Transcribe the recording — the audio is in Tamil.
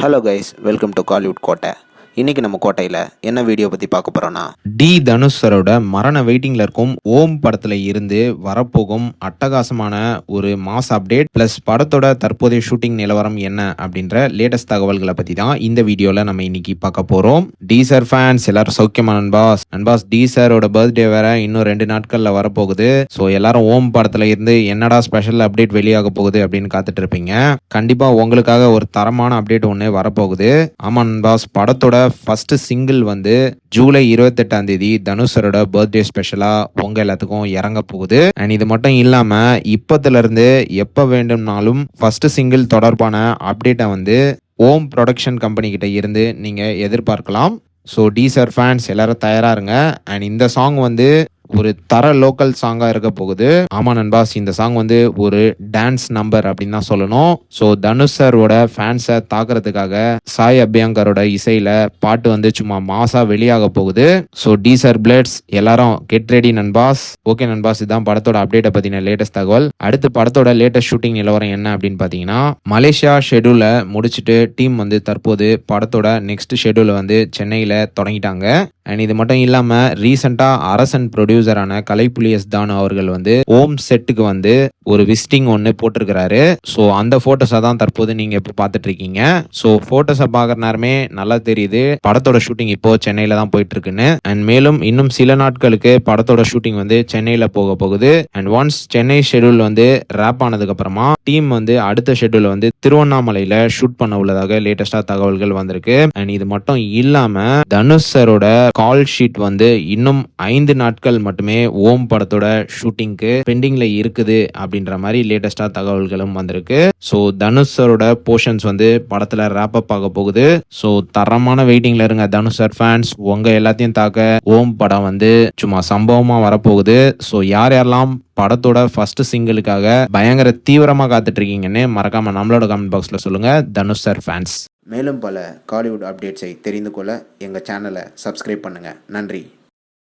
Hello guys, welcome to Kollywood கோட்டை. இன்றைக்கி நம்ம கோட்டையில் என்ன வீடியோ பற்றி பார்க்க போகிறோன்னா, தனுஷ் சரோட மரண வெயிட்டிங்கில் இருக்கும் ஓம் படத்தில் இருந்து வரப்போகும் அட்டகாசமான ஒரு மாஸ் அப்டேட் ப்ளஸ் படத்தோட தற்போதைய ஷூட்டிங் நிலவரம் என்ன அப்படின்ற லேட்டஸ்ட் தகவல்களை பற்றி தான் இந்த வீடியோவில் நம்ம இன்னைக்கு பார்க்க போகிறோம். டீசர் ஃபேன்ஸ் எல்லாரும் சௌக்கியமா நண்பாஸ் டீசரோட பர்த்டே வேற இன்னும் 2 நாட்களில் வரப்போகுது. ஸோ எல்லாரும் ஓம் படத்தில் இருந்து என்னடா ஸ்பெஷல் அப்டேட் வெளியாக போகுது அப்படின்னு காத்துட்டு இருப்பீங்க. கண்டிப்பாக உங்களுக்காக ஒரு தரமான அப்டேட் ஒன்று வரப்போகுது. ஆமாம் நண்பாஸ், படத்தோட ஃபர்ஸ்ட் சிங்கிள் வந்து ஜூலை 28 தனுஷரோட பர்த்டே ஸ்பெஷலா உங்க எல்லாத்துக்கும் இறங்க போகுது. அண்ட் இது மட்டும் இல்லாம இப்பத்துல இருந்து எப்ப வேண்டும்னாலும் ஃபர்ஸ்ட் சிங்கிள் தொடர்பான அப்டேட்டை வந்து ஓம் ப்ரொடக்ஷன் கம்பெனி கிட்ட இருந்து நீங்க எதிர்பார்க்கலாம். ஸோ டீசர் ஃபேன்ஸ் எல்லாரும் தயாரா இருங்க. அண்ட் இந்த சாங் வந்து ஒரு தர லோக்கல் சாங்கா இருக்க போகுது. ஆமா நண்பாஸ், இந்த சாங் வந்து ஒரு டான்ஸ் நம்பர் அப்படின்னு தான் சொல்லணும். ஸோ தனுஷ் சரோட ஃபேன்ஸை தாக்குறதுக்காக சாய் அபியங்கரோட இசையில பாட்டு வந்து சும்மா மாசா வெளியாக போகுது. ஸோ டீசர் பிளேட்ஸ் எல்லாரும் கெட் ரெடி நண்பாஸ். ஓகே நண்பாஸ், இதுதான் படத்தோட அப்டேட்டை பத்தின லேட்டஸ்ட் தகவல். அடுத்து படத்தோட லேட்டஸ்ட் ஷூட்டிங் நிலவரம் என்ன அப்படின்னு பாத்தீங்கன்னா, மலேசியா ஷெடியூலை முடிச்சுட்டு டீம் வந்து தற்போது படத்தோட நெக்ஸ்ட் ஷெடியூலை வந்து சென்னையில தொடங்கிட்டாங்க. அண்ட் இது மட்டும் இல்லாம ரீசெண்டா அரசன் ப்ரொடியூசரான கலைப்புலி எஸ் தானு அவர்கள் வந்து ஓம் செட்டுக்கு வந்து ஒரு விசிட்டிங் ஒன்று போட்டிருக்கிறாரு. ஸோ அந்த போட்டோஸை தான் தற்போது நீங்க இப்போ பார்த்துட்டு இருக்கீங்க. ஸோ போட்டோஸை பார்க்குற நேரமே நல்லா தெரியுது படத்தோட ஷூட்டிங் இப்போ சென்னையில தான் போயிட்டு இருக்குன்னு. அண்ட் மேலும் இன்னும் சில நாட்களுக்கு படத்தோட ஷூட்டிங் வந்து சென்னையில போக போகுது. அண்ட் ஒன்ஸ் சென்னை ஷெடியூல் வந்து ரேப் ஆனதுக்கு அப்புறமா டீம் வந்து அடுத்த ஷெடியூல் வந்து திருவண்ணாமலையில ஷூட் பண்ண உள்ளதாக லேட்டஸ்டா தகவல்கள் வந்திருக்கு. அண்ட் இது மட்டும் இல்லாம தனுஷ் சரோட கால் ஷீட் வந்து இன்னும் 5 நாட்கள் மட்டுமே ஓம் படத்தோட ஷூட்டிங்க்கு பெண்டிங்ல இருக்குது அப்படின்ற மாதிரி லேட்டஸ்டா தகவல்களும் வந்திருக்கு. ஸோ தனுஷரோட போர்ஷன்ஸ் வந்து படத்துல ரேப் அப் ஆக போகுது. ஸோ தரமான வெயிட்டிங்ல இருங்க தனுஷ் சார் ஃபேன்ஸ். உங்க எல்லாத்தையும் தாக்க ஓம் படம் வந்து சும்மா சம்பவமா வரப்போகுது. ஸோ யாரெல்லாம் படத்தோட ஃபர்ஸ்ட் சிங்கிளுக்காக பயங்கர தீவிரமா காத்துட்டு இருக்கீங்கன்னு மறக்காம நம்மளோட கமெண்ட் பாக்ஸ்ல சொல்லுங்க தனுஷ் சார் ஃபேன்ஸ். மேலும் பல காலிவுட் அப்டேட்ஸை தெரிந்து கொள்ள எங்கள் சேனலை சப்ஸ்கிரைப் பண்ணுங்கள். நன்றி.